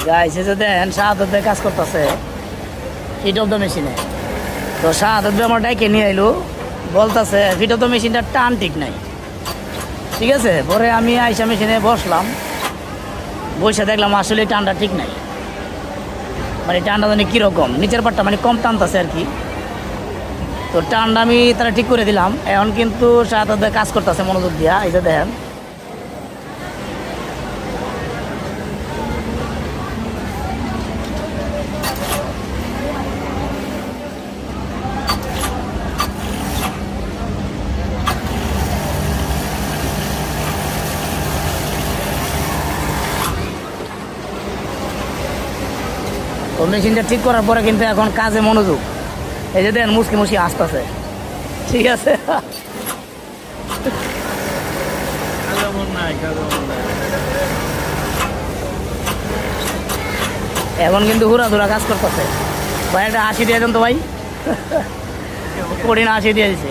Guys এই যে দেখেন শাহাদত ভাই কাজ করতেছে ফিট অফ দ্য মেশিনে। তো শাহাদত ভাই আমার ডাইকে নিয়ে আইলো, বলতেছে ফিট অফ দ্য মেশিনটার টান ঠিক নাই। ঠিক আছে, পরে আমি আইসা মেশিনে বসলাম, বসে দেখলাম আসলে টানটা ঠিক নাই। মানে টানটা মানে কীরকম, নিচের পাটটা মানে কম টানতেছে আর কি। তো টানটা আমি তারা ঠিক করে দিলাম। এখন কিন্তু শাহাদত ভাই কাজ করতেছে মনোযোগ দিয়া, এই যে দেখেন। তো মেশিনটা ঠিক করার পরে কিন্তু এখন কাজে মনোযোগ। এই যে দেখেন মুসকি মুসকি আসতেছে। ঠিক আছে, এখন কিন্তু হুড়াধুরা কাজ করতেছে। ভাই একটা 80 দিয়ে দেন তো ভাই, কঠিন 80 দিয়ে দিছে।